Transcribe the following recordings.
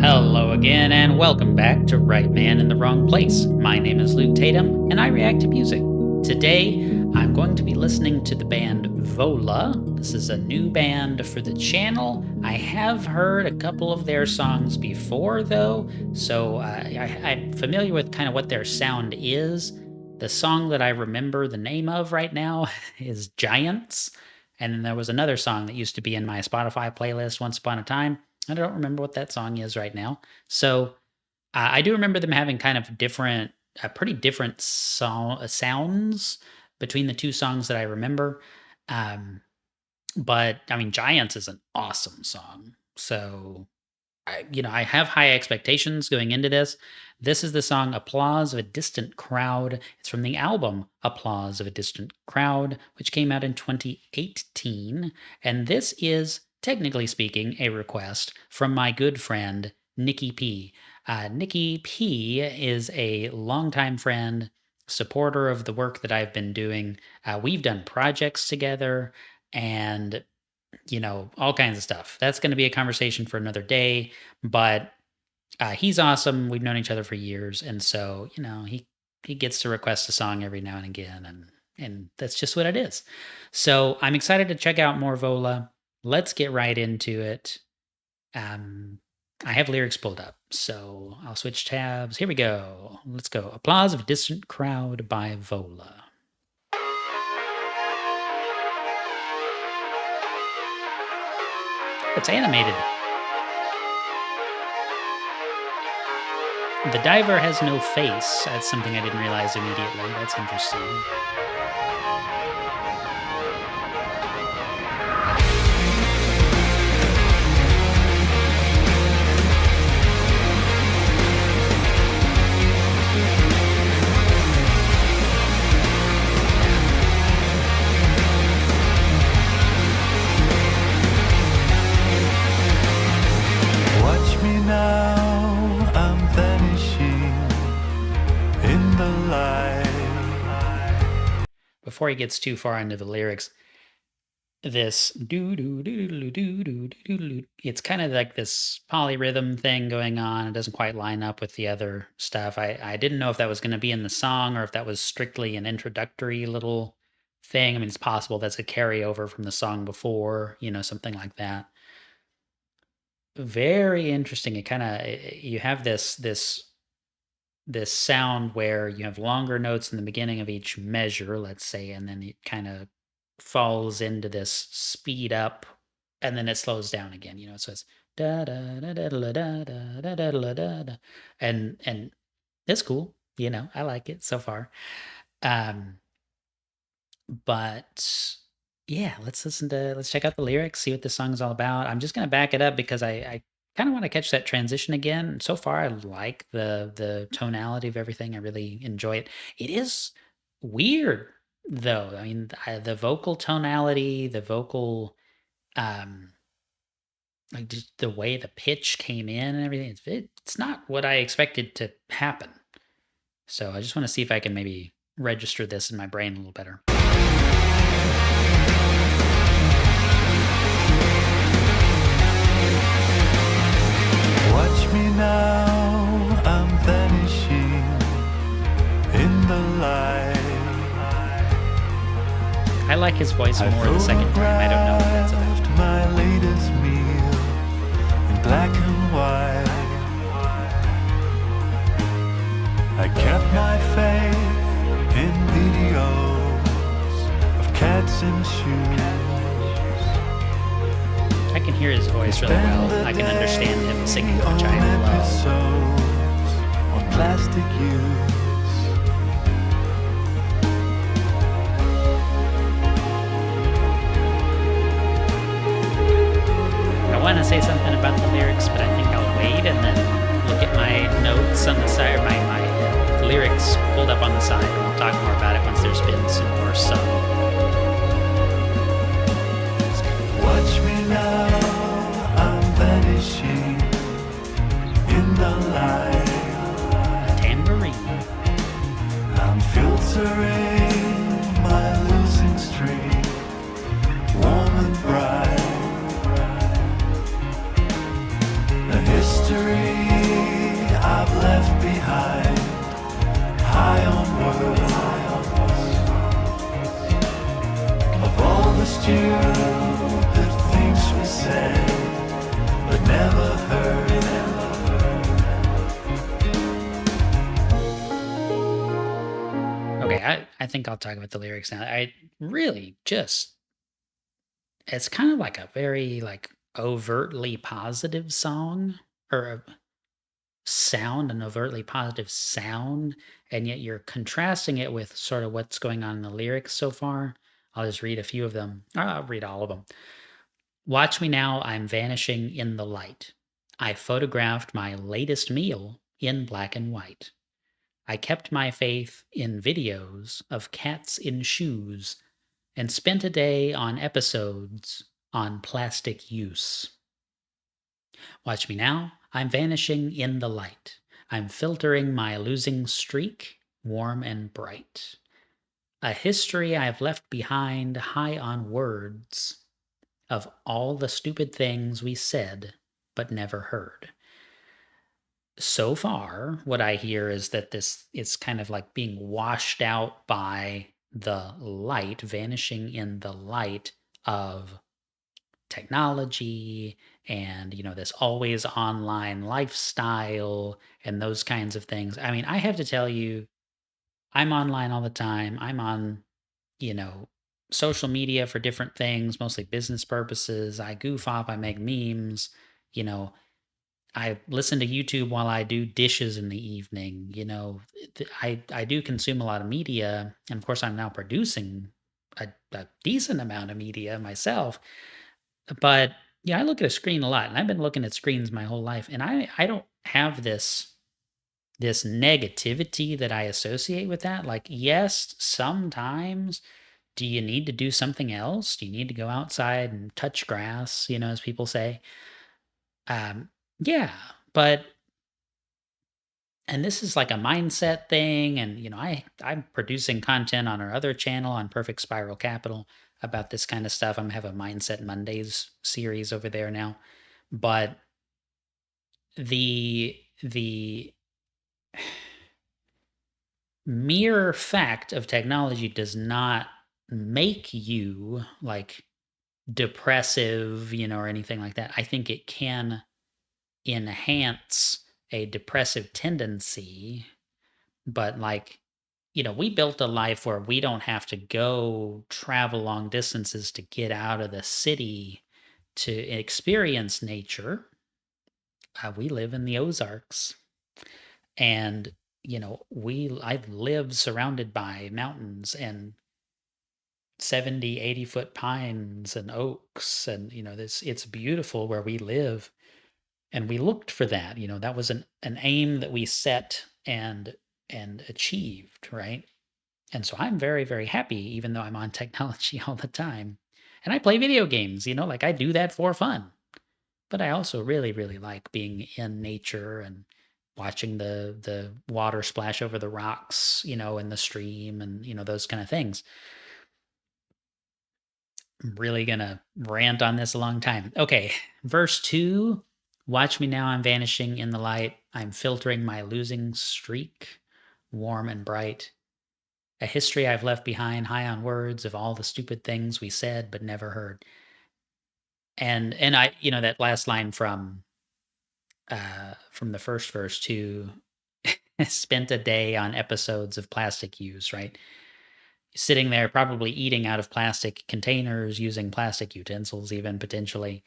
Hello again, and welcome back to Right Man in the Wrong Place. My name is Luke Tatum, and I react to music. Today, I'm going to be listening to the band VOLA. This is a new band for the channel. I have heard a couple of their songs before, though, so I'm familiar with kind of what their sound is. The song that I remember the name of right now is Giants, and then there was another song that used to be in my Spotify playlist once upon a time. I don't remember what that song is right now. So I do remember them having kind of different, pretty different sounds between the two songs that I remember. But I mean, Giants is an awesome song. So I have high expectations going into this. This is the song Applause of a Distant Crowd. It's from the album Applause of a Distant Crowd, which came out in 2018. And this is, technically speaking, a request from my good friend, Nicky P. Nicky P is a longtime friend, supporter of the work that I've been doing. We've done projects together and all kinds of stuff. That's going to be a conversation for another day, but he's awesome. We've known each other for years, and so he gets to request a song every now and again, and that's just what it is. So I'm excited to check out more VOLA. Let's get right into it. I have lyrics pulled up, so I'll switch tabs. Here we go. Let's go. Applause of a Distant Crowd by VOLA. It's animated. The diver has no face. That's something I didn't realize immediately. That's interesting. Watch me now, I'm vanishing in the light. Before he gets too far into the lyrics, this do do do do do do do do, it's kind of like this polyrhythm thing going on. It doesn't quite line up with the other stuff. I didn't know if that was going to be in the song or if that was strictly an introductory little thing. I mean, it's possible that's a carryover from the song before, something like that. Very interesting. It kind of, you have this sound where you have longer notes in the beginning of each measure, let's say, and then it kind of falls into this speed up, and then it slows down again. So it's da da da da da da da da da da da da, and it's cool. I like it so far. But yeah, let's check out the lyrics, see what this song is all about. I'm just gonna back it up because I kind of want to catch that transition again. So far, I like the tonality of everything. I really enjoy it. It is weird though. I mean, the vocal tonality, the vocal, like just the way the pitch came in and everything. It's not what I expected to happen. So I just want to see if I can maybe register this in my brain a little better. Watch me now, I'm vanishing in the light. I like his voice more the second time. I don't know what that's about. My latest meal in black and white. I kept my faith in videos of cats in shoes. I can hear his voice really well. I can understand him singing, which I love. On plastic use. I want to say something about the lyrics, but I think I'll wait and then look at my notes on the side, or my lyrics pulled up on the side, and we'll talk more about it once there's been some more sung. Watch me now, I'm vanishing in the light. A tambourine. I'm filtering my losing streak, warm and bright. The history think I'll talk about the lyrics now. I really just it's kind of like a very, like, overtly positive song or a sound, an overtly positive sound, and yet you're contrasting it with sort of what's going on in the lyrics so far. I'll just read a few of them. I'll read all of them. Watch me now, I'm vanishing in the light. I photographed my latest meal in black and white. I kept my faith in videos of cats in shoes and spent a day on episodes on plastic use. Watch me now, I'm vanishing in the light. I'm filtering my losing streak, warm and bright. A history I've left behind high on words of all the stupid things we said but never heard. So far, what I hear is that this is kind of like being washed out by the light, vanishing in the light of technology and, this always online lifestyle and those kinds of things. I mean, I have to tell you, I'm online all the time. I'm on, you know, social media for different things, mostly business purposes. I goof off, I make memes, you know, I listen to YouTube while I do dishes in the evening. I do consume a lot of media, and of course, I'm now producing a decent amount of media myself. But yeah, I look at a screen a lot, and I've been looking at screens my whole life, and I don't have this negativity that I associate with that. Like, yes, sometimes do you need to do something else? Do you need to go outside and touch grass? As people say. Yeah, but and this is like a mindset thing, and I'm producing content on our other channel on Perfect Spiral Capital about this kind of stuff. I'm have a Mindset Mondays series over there now, but the mere fact of technology does not make you like depressive, or anything like that. I think it can enhance a depressive tendency, but like, we built a life where we don't have to go travel long distances to get out of the city to experience nature. We live in the Ozarks, and I live surrounded by mountains and 70, 80-foot pines and oaks, and this it's beautiful where we live. And we looked for that. That was an aim that we set and achieved, right? And so I'm very, very happy, even though I'm on technology all the time. And I play video games, like I do that for fun. But I also really, really like being in nature and watching the water splash over the rocks, in the stream and, those kind of things. I'm really gonna rant on this a long time. Okay, verse 2. Watch me now, I'm vanishing in the light. I'm filtering my losing streak, warm and bright. A history I've left behind, high on words of all the stupid things we said but never heard. And I, that last line from the first verse too, spent a day on episodes of plastic use, right? Sitting there, probably eating out of plastic containers, using plastic utensils, even potentially,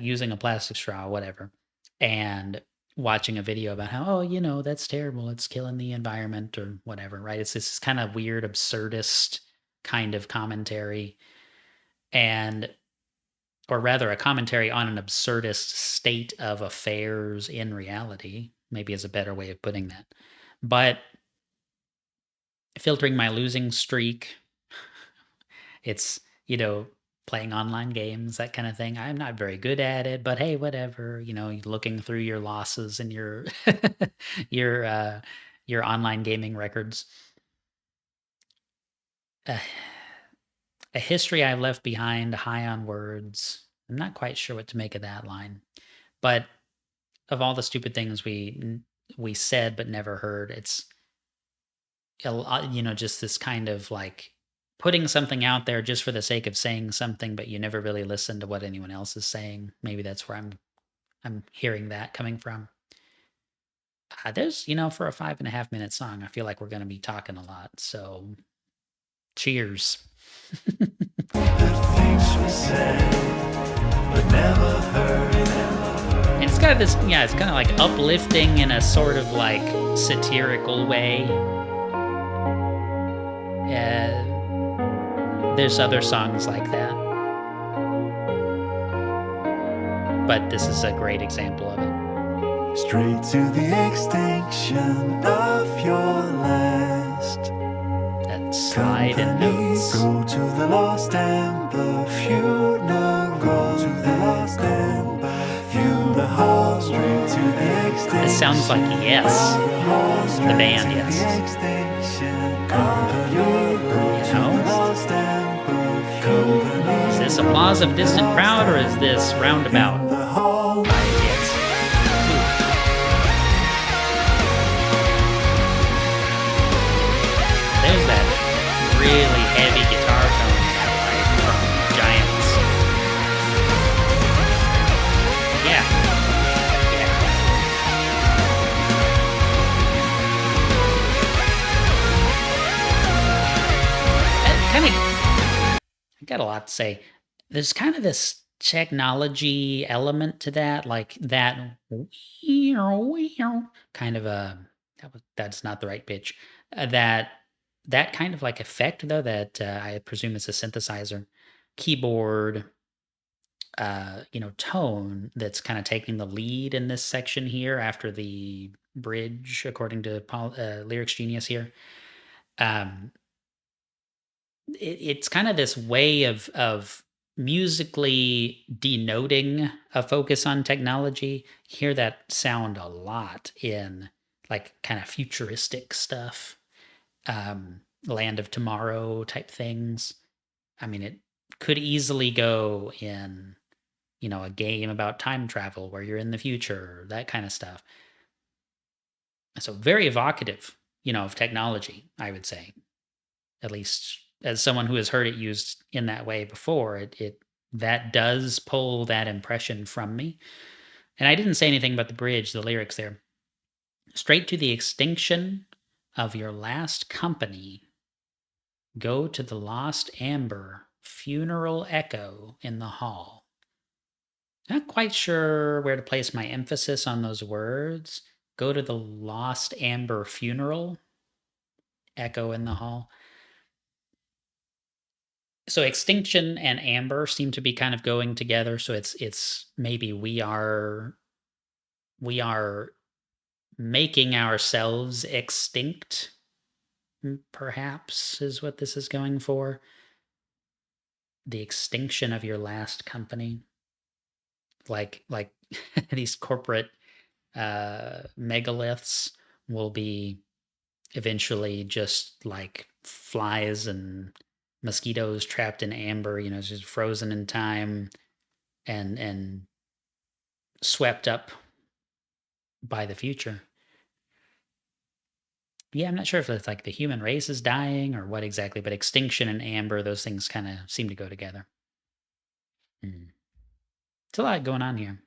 using a plastic straw, whatever, and watching a video about how, oh, that's terrible. It's killing the environment or whatever, right? It's this kind of weird, absurdist kind of commentary, and or rather, a commentary on an absurdist state of affairs in reality, maybe is a better way of putting that. But filtering my losing streak, it's, playing online games, that kind of thing. I'm not very good at it, but hey, whatever, looking through your losses and your your uh your online gaming records. Uh, a history I've left behind, high on words. I'm not quite sure what to make of that line. But of all the stupid things we said but never heard, it's a lot, just this kind of like putting something out there just for the sake of saying something, but you never really listen to what anyone else is saying. Maybe that's where I'm hearing that coming from. There's, for a 5.5 minute song, I feel like we're going to be talking a lot. So Cheers. The things we said, but never heard. And it's got this, yeah, it's kind of like uplifting in a sort of like satirical way. There's other songs like that, but this is a great example of it. Straight to the extinction of your last. That slide in notes. Go to the lost amber funeral. Go to the lost amber funeral. Straight to the extinction. This sounds like Yes, the band Yes. Is this applause of a distant crowd or is this roundabout? Yes. There's that really heavy guitar tone that I like from Giants. Yeah. I got a lot to say. There's kind of this technology element to that, like that kind of a that's not the right pitch. That kind of like effect though that I presume is a synthesizer, keyboard, tone that's kind of taking the lead in this section here after the bridge, according to Lyrics Genius here. It's kind of this way of musically denoting a focus on technology. You hear that sound a lot in like kind of futuristic stuff, Land of Tomorrow type things. I mean, it could easily go in, a game about time travel where you're in the future, that kind of stuff. So very evocative, of technology, I would say, at least as someone who has heard it used in that way before, it that does pull that impression from me. And I didn't say anything about the bridge, the lyrics there. Straight to the extinction of your last company. Go to the lost amber funeral echo in the hall. Not quite sure where to place my emphasis on those words. Go to the lost amber funeral echo in the hall. So extinction and amber seem to be kind of going together. So it's maybe we are making ourselves extinct, perhaps, is what this is going for. The extinction of your last company. Like these corporate megaliths will be eventually just like flies and mosquitoes trapped in amber, just frozen in time and swept up by the future. Yeah, I'm not sure if it's like the human race is dying or what exactly, but extinction and amber, those things kind of seem to go together. It's a lot going on here.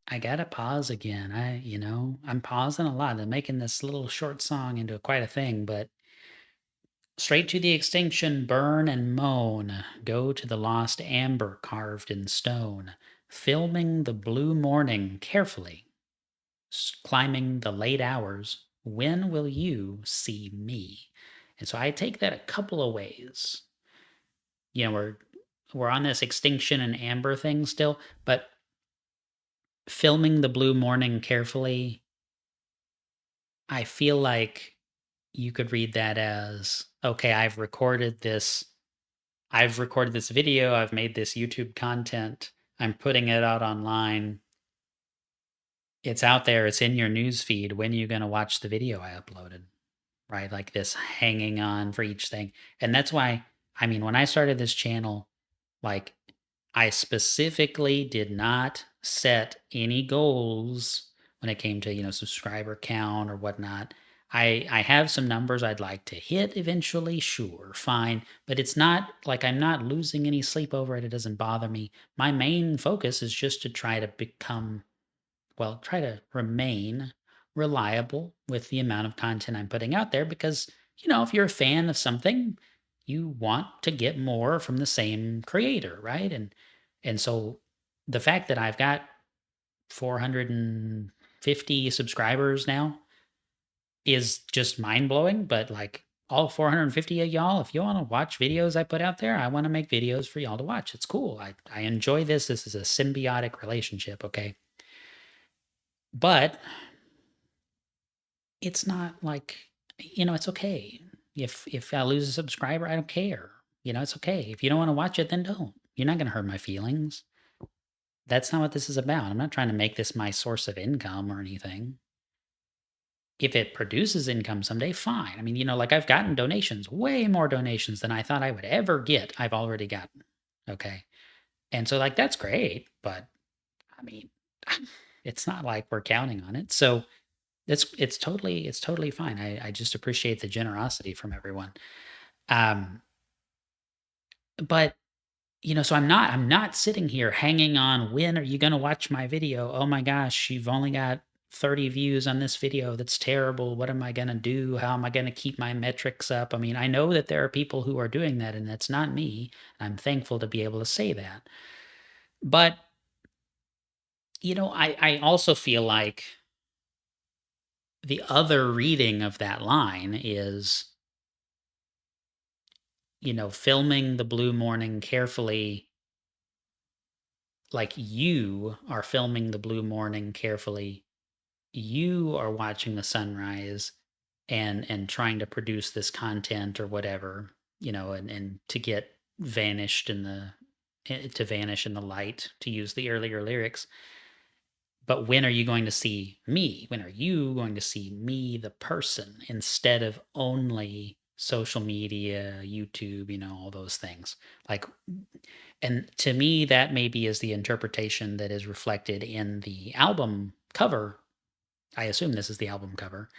I gotta pause again. I'm pausing a lot. I'm making this little short song into quite a thing, but straight to the extinction, burn and moan. Go to the lost amber carved in stone. Filming the blue morning carefully. Climbing the late hours. When will you see me? And so I take that a couple of ways. We're we're on this extinction and amber thing still, but filming the blue morning carefully, I feel like you could read that as, okay, I've recorded this video, I've made this YouTube content, I'm putting it out online. It's out there, it's in your news feed. When are you going to watch the video I uploaded? Right? Like this hanging on for each thing. And that's why, I mean, when I started this channel, like I specifically did not set any goals when it came to, subscriber count or whatnot. I have some numbers I'd like to hit eventually, sure, fine, but it's not like I'm not losing any sleep over it. It doesn't bother me. My main focus is just to try to remain reliable with the amount of content I'm putting out there because, if you're a fan of something, you want to get more from the same creator, right? And so the fact that I've got 450 subscribers now is just mind-blowing, but like all 450 of y'all, if you want to watch videos I put out there, I want to make videos for y'all to watch. It's cool. I enjoy this. This is a symbiotic relationship, okay? But it's not like, it's okay. If I lose a subscriber, I don't care. It's okay. If you don't want to watch it, then don't. You're not going to hurt my feelings. That's not what this is about. I'm not trying to make this my source of income or anything. If it produces income someday, fine. I mean, like I've gotten donations, way more donations than I thought I would ever get. I've already gotten. Okay. And so like that's great, but I mean, it's not like we're counting on it. So it's totally fine. I just appreciate the generosity from everyone. But so I'm not sitting here hanging on, when are you going to watch my video? Oh my gosh, you've only got 30 views on this video. That's terrible. What am I going to do? How am I going to keep my metrics up? I mean, I know that there are people who are doing that, and that's not me. I'm thankful to be able to say that. But I also feel like the other reading of that line is, filming the blue morning carefully, like you are filming the blue morning carefully. You are watching the sunrise and trying to produce this content or whatever, and to get vanished to vanish in the light, to use the earlier lyrics. But when are you going to see me? When are you going to see me, the person, instead of only social media, YouTube, all those things? Like, and to me, that maybe is the interpretation that is reflected in the album cover. I assume this is the album cover.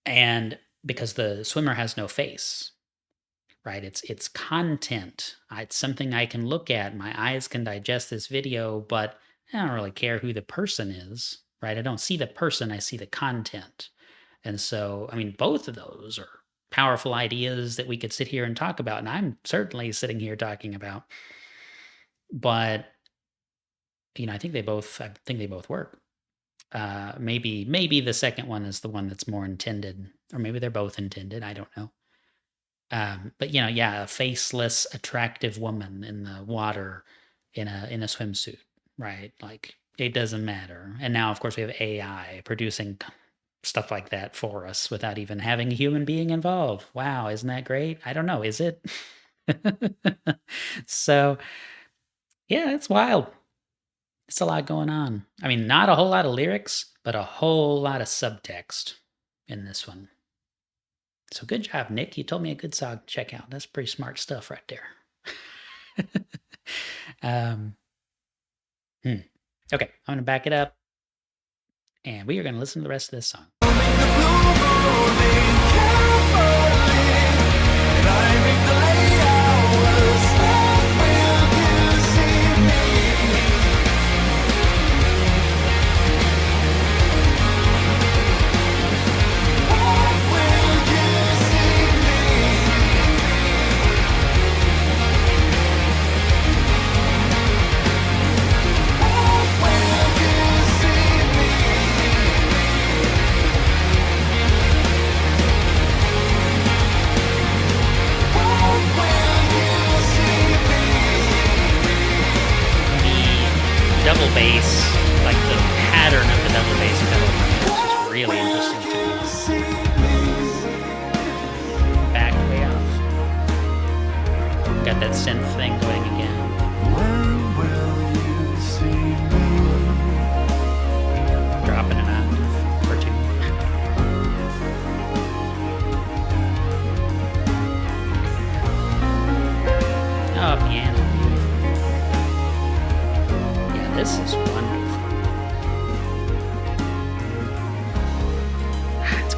And because the swimmer has no face, right? It's content. It's something I can look at. My eyes can digest this video, but I don't really care who the person is, right? I don't see the person, I see the content. And so, I mean, both of those are powerful ideas that we could sit here and talk about, and I'm certainly sitting here talking about. But I think they both work. Maybe the second one is the one that's more intended, or maybe they're both intended. I don't know. But a faceless, attractive woman in the water in a swimsuit, right? Like it doesn't matter. And now, of course, we have AI producing stuff like that for us without even having a human being involved. Wow, isn't that great? I don't know. Is it? So, yeah, it's wild. It's a lot going on. I mean, not a whole lot of lyrics, but a whole lot of subtext in this one. So good job, Nick. You told me a good song to check out. That's pretty smart stuff right there. Okay, I'm going to back it up. And we are going to listen to the rest of this song.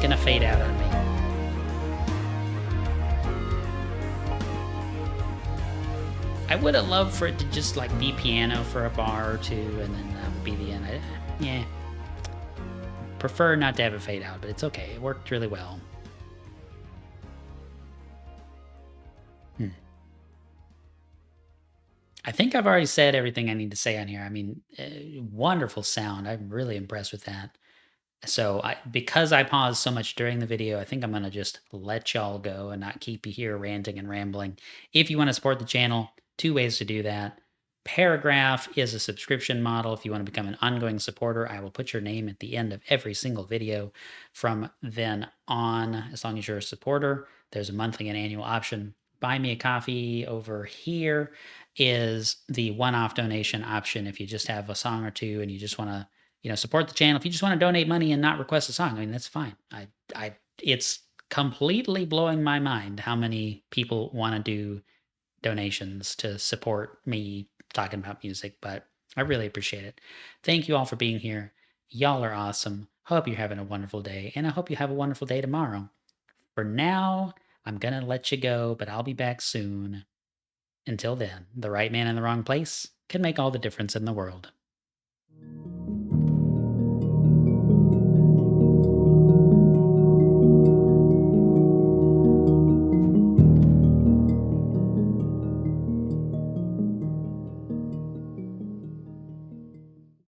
just gonna fade out on me. I would have loved for it to just like be piano for a bar or two, and then that would be the end. Yeah, prefer not to have a fade out, but it's okay. It worked really well. Hmm. I think I've already said everything I need to say on here. I mean, wonderful sound. I'm really impressed with that. So, because I paused so much during the video, I think I'm gonna just let y'all go and not keep you here ranting and rambling. If you want to support the channel, two ways to do that. Paragraph is a subscription model. If you want to become an ongoing supporter, I will put your name at the end of every single video from then on, as long as you're a supporter. There's a monthly and annual option. Buy me a coffee over here is the one-off donation option. If you just have a song or two and you just want to support the channel. If you just want to donate money and not request a song, I mean, that's fine. It's completely blowing my mind how many people want to do donations to support me talking about music, but I really appreciate it. Thank you all for being here. Y'all are awesome. Hope you're having a wonderful day, and I hope you have a wonderful day tomorrow. For now, I'm going to let you go, but I'll be back soon. Until then, the right man in the wrong place can make all the difference in the world.